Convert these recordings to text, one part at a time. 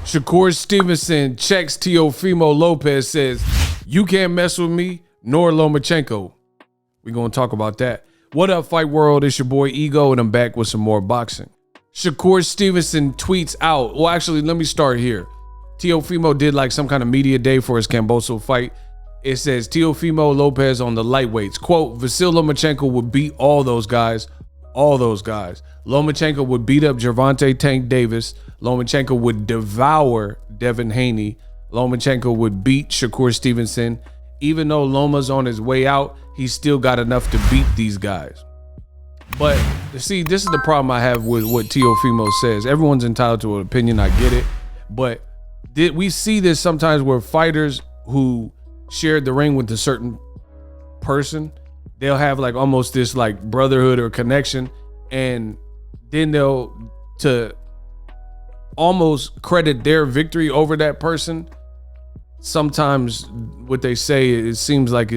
Shakur Stevenson checks Teofimo Lopez, says, "You can't mess with me, nor Lomachenko." We're going to talk about that. What up, Fight World? It's your boy Ego, and I'm back with some more boxing. Shakur Stevenson tweets out. Well, actually, let me start here. Teofimo did like some kind of media day for his Kambosos fight. It says, Teofimo Lopez on the lightweights. Quote, Vasyl Lomachenko would beat all those guys. All those guys. Lomachenko would beat up Gervonta Tank Davis. Lomachenko would devour Devin Haney. Lomachenko would beat Shakur Stevenson. Even though Loma's on his way out, he's still got enough to beat these guys. But see, this is the problem I have with what Teofimo says. Everyone's entitled to an opinion. I get it. But we see this sometimes where fighters who shared the ring with a certain person, they'll have like almost this like brotherhood or connection, and then they'll to almost credit their victory over that person. Sometimes what they say, it seems like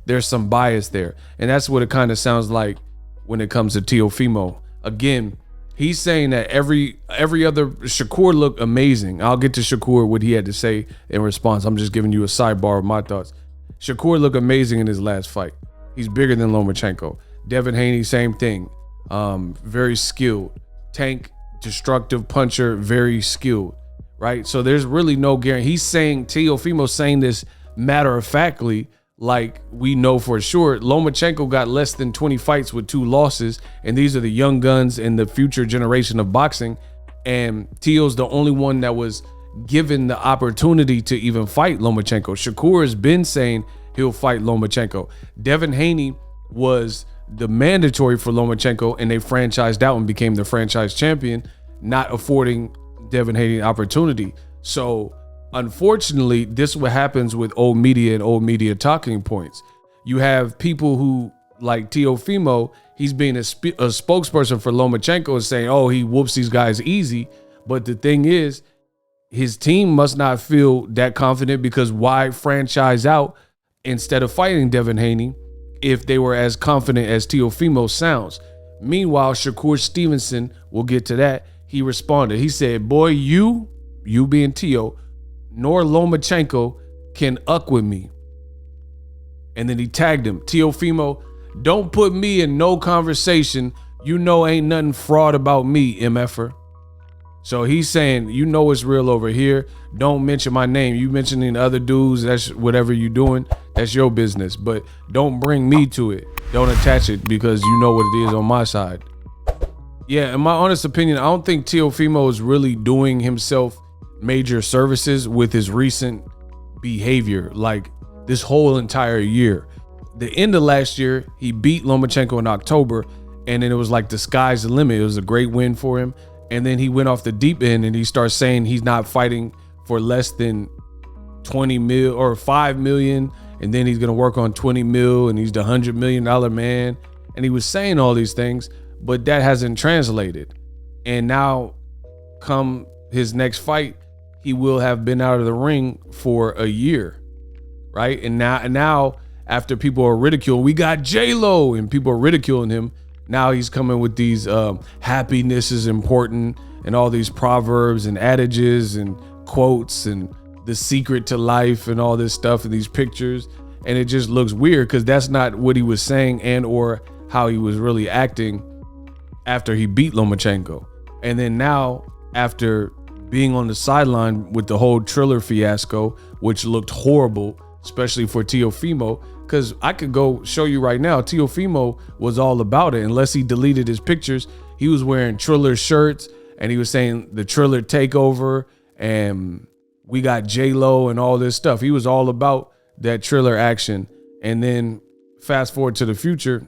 there's some bias there, and that's what it kind of sounds like when it comes to Teofimo. Again, he's saying that every other Shakur looked amazing. I'll get to Shakur, what he had to say in response. I'm just giving you a sidebar of my thoughts. Shakur looked amazing in his last fight. He's bigger than Lomachenko. Devin Haney, same thing. Very skilled. Tank, destructive puncher, very skilled. Right? So there's really no guarantee. He's saying, Teofimo's saying this matter-of-factly, like we know for sure. Lomachenko got less than 20 fights with 2 losses, and these are the young guns in the future generation of boxing. And Teo's the only one that was given the opportunity to even fight Lomachenko. Shakur has been saying he'll fight Lomachenko. Devin Haney was the mandatory for Lomachenko, and they franchised out and became the franchise champion, not affording Devin Haney an opportunity. So unfortunately, this is what happens with old media and old media talking points. You have people who, like Teofimo, he's being a spokesperson for Lomachenko and saying, oh, he whoops these guys easy. But the thing is, his team must not feel that confident, because why franchise out instead of fighting Devin Haney if they were as confident as Teofimo sounds? Meanwhile, Shakur Stevenson, we'll get to that, he responded. He said, boy, you being Teo, nor Lomachenko can uck with me. And then he tagged him. Teofimo, don't put me in no conversation. You know ain't nothing fraud about me, MFer. So he's saying, you know it's real over here. Don't mention my name. You mentioning other dudes, that's whatever you doing, that's your business. But don't bring me to it. Don't attach it, because you know what it is on my side. Yeah, in my honest opinion, I don't think Teofimo is really doing himself major services with his recent behavior, like this whole entire year. The end of last year, he beat Lomachenko in October, and then it was like the sky's the limit. It was a great win for him. And then he went off the deep end and he starts saying he's not fighting for less than 20 mil or 5 million. And then he's going to work on 20 mil and he's the $100 million man. And he was saying all these things, but that hasn't translated. And now come his next fight, he will have been out of the ring for a year. Right. And now after people are ridiculing, we got J-Lo and people are ridiculing him. Now he's coming with these happiness is important and all these proverbs and adages and quotes and the secret to life and all this stuff and these pictures. And it just looks weird, because that's not what he was saying and or how he was really acting after he beat Lomachenko. And then now, after being on the sideline with the whole Triller fiasco, which looked horrible, especially for Teofimo, because I could go show you right now, Teofimo was all about it. Unless he deleted his pictures, he was wearing Triller shirts and he was saying the Triller takeover and we got J-Lo and all this stuff. He was all about that Triller action. And then fast forward to the future,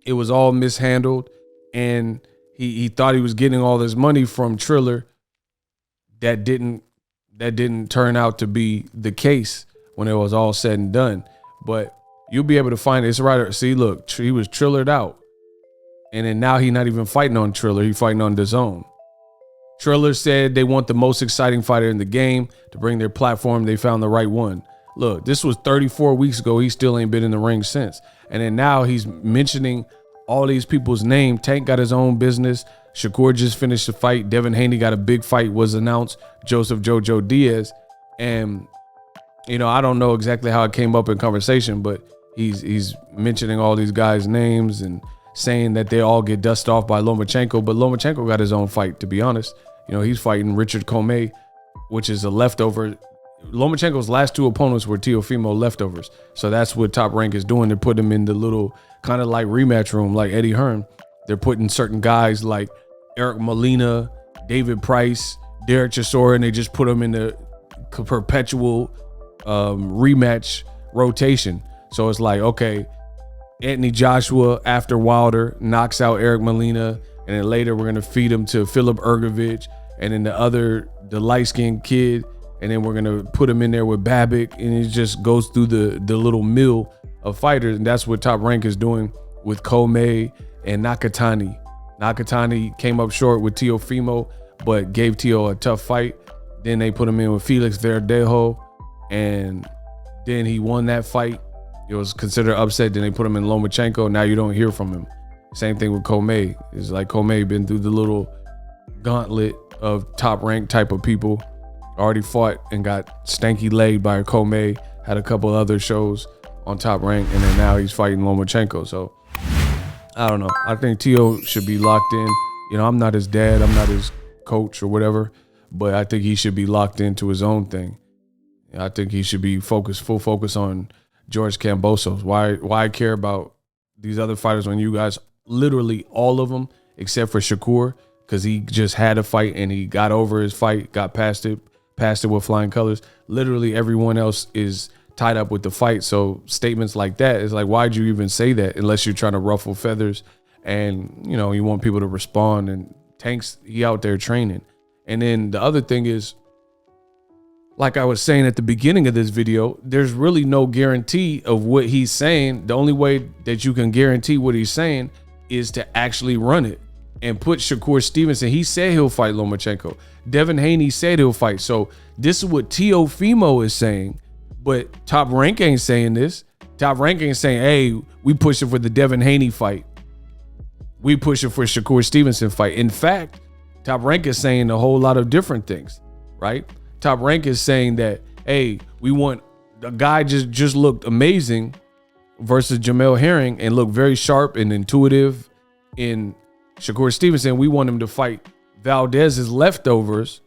it was all mishandled, and he thought he was getting all this money from Triller. That didn't turn out to be the case when it was all said and done. But you'll be able to find it. It's right. See, look, he was Trillered out. And then now he's not even fighting on Triller. He's fighting on DAZN. Triller said they want the most exciting fighter in the game to bring their platform. They found the right one. Look, this was 34 weeks ago. He still ain't been in the ring since. And then now he's mentioning all these people's name. Tank got his own business. Shakur just finished the fight. Devin Haney got a big fight, was announced. Joseph Jojo Diaz. And, you know, I don't know exactly how it came up in conversation, but he's mentioning all these guys' names and saying that they all get dusted off by Lomachenko. But Lomachenko got his own fight, to be honest. You know, he's fighting Richard Commey, which is a leftover. Lomachenko's last two opponents were Teofimo leftovers. So that's what Top Rank is doing. They're putting him in the little kind of like rematch room like Eddie Hearn. They're putting certain guys like Eric Molina, David Price, Derek Chisora, and they just put them in the perpetual rematch rotation. So it's like, okay, Anthony Joshua after Wilder knocks out Eric Molina, and then later we're going to feed him to Philip Ergovich, and then the light-skinned kid, and then we're going to put him in there with Babbitt, and it just goes through the little mill of fighters. And that's what Top Rank is doing with Commey and Nakatani. Nakatani came up short with Teofimo, but gave Teo a tough fight. Then they put him in with Felix Verdejo, and then he won that fight. It was considered upset. Then they put him in Lomachenko. Now you don't hear from him. Same thing with Commey. It's like Commey been through the little gauntlet of Top Rank type of people. Already fought and got stanky legged by Commey. Had a couple other shows on Top Rank, and then now he's fighting Lomachenko. So I don't know. I think Teo should be locked in. You know, I'm not his dad. I'm not his coach or whatever, but I think he should be locked into his own thing. I think he should be full focus on George Kambosos. Why care about these other fighters when you guys, literally all of them, except for Shakur, because he just had a fight and he got over his fight, got past it with flying colors. Literally everyone else is tied up with the fight. So statements like that is like, why'd you even say that unless you're trying to ruffle feathers and, you know, you want people to respond. And Tank's, he out there training. And then the other thing is, like I was saying at the beginning of this video, there's really no guarantee of what he's saying. The only way that you can guarantee what he's saying is to actually run it and put Shakur Stevenson. He said he'll fight Lomachenko. Devin Haney said he'll fight. So this is what Teofimo is saying, but Top Rank ain't saying this. Top Rank ain't saying, hey, we pushing for the Devin Haney fight. We pushing for Shakur Stevenson fight. In fact, Top Rank is saying a whole lot of different things, right? Top Rank is saying that, hey, we want a guy just looked amazing versus Jamel Herring and looked very sharp and intuitive in Shakur Stevenson. We want him to fight Valdez's leftovers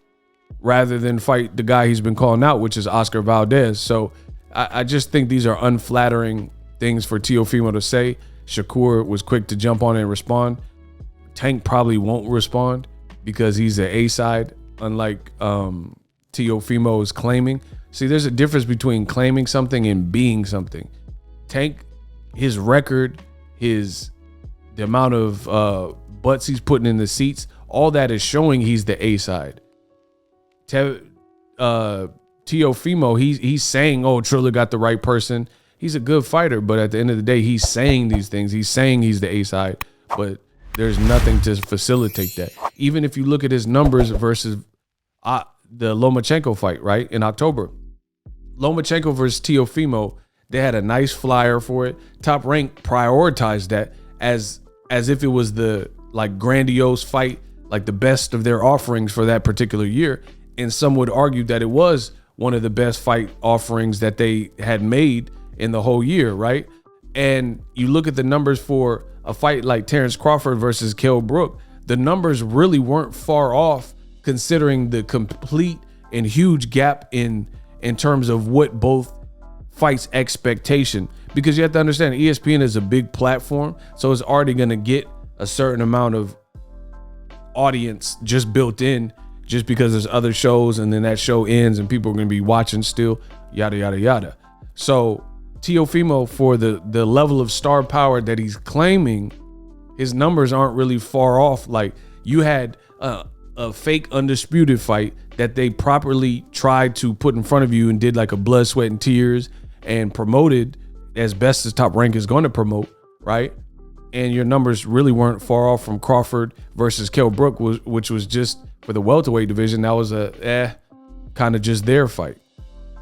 rather than fight the guy he's been calling out, which is Oscar Valdez. So I just think these are unflattering things for Teofimo to say. Shakur was quick to jump on and respond. Tank probably won't respond because he's an A-side, unlike Teofimo is claiming. See, there's a difference between claiming something and being something. Tank, his record, the amount of butts he's putting in the seats, all that is showing he's the A-side. Teofimo, he's saying, oh, Triller got the right person. He's a good fighter, but at the end of the day, he's saying these things. He's saying he's the A-side, but there's nothing to facilitate that. Even if you look at his numbers versus the Lomachenko fight, right, in October. Lomachenko versus Teofimo, they had a nice flyer for it. Top Rank prioritized that as if it was the like grandiose fight, like the best of their offerings for that particular year. And some would argue that it was one of the best fight offerings that they had made in the whole year, right? And you look at the numbers for a fight like Terrence Crawford versus Kell Brook, the numbers really weren't far off considering the complete and huge gap in terms of what both fights expectation. Because you have to understand, ESPN is a big platform, so it's already going to get a certain amount of audience just built in, just because there's other shows and then that show ends and people are going to be watching still, yada, yada, yada. So Teofimo, for the level of star power that he's claiming, his numbers aren't really far off. Like, you had a fake undisputed fight that they properly tried to put in front of you and did like a blood, sweat, and tears and promoted as best as Top Rank is going to promote, right? And your numbers really weren't far off from Crawford versus Kell Brook, which was just for the welterweight division. That was a kind of just their fight.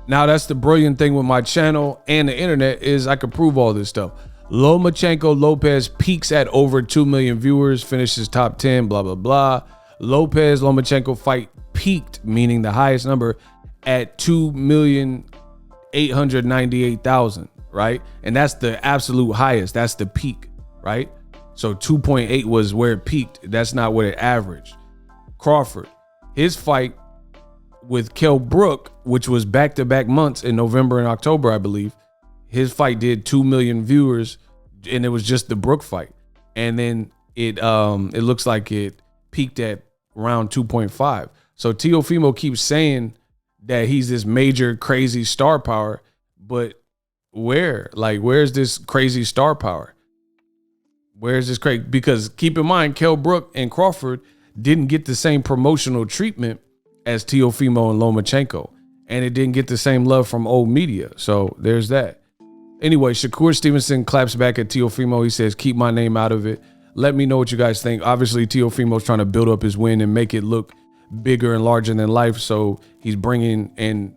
Now, that's the brilliant thing with my channel and the internet, is I could prove all this stuff. Lomachenko Lopez peaks at over 2 million viewers, finishes top 10, blah, blah, blah. Lomachenko fight peaked, meaning the highest number, at 2,898,000, right? And that's the absolute highest. That's the peak, right? So 2.8 was where it peaked. That's not what it averaged. Crawford, his fight with Kell Brook, which was back-to-back months in November and October, I believe, his fight did 2 million viewers, and it was just the Brook fight. And then it looks like it peaked at around 2.5. So Teofimo keeps saying that he's this major crazy star power, but where's this crazy star power? Where's this crazy? Because keep in mind, Kell Brook and Crawford didn't get the same promotional treatment as Teofimo and Lomachenko, and it didn't get the same love from old media. So there's that. Anyway, Shakur Stevenson claps back at Teofimo. He says, keep my name out of it. Let me know what you guys think. Obviously, Teofimo's trying to build up his win and make it look bigger and larger than life. So he's bringing and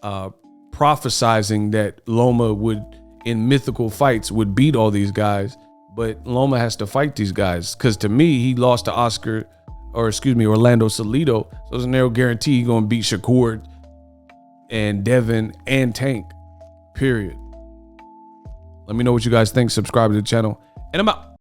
prophesizing that Loma would, in mythical fights, would beat all these guys. But Loma has to fight these guys, because to me, he lost to Orlando Salido. So there's no guarantee he's going to beat Shakur and Devin and Tank, period. Let me know what you guys think. Subscribe to the channel, and I'm out.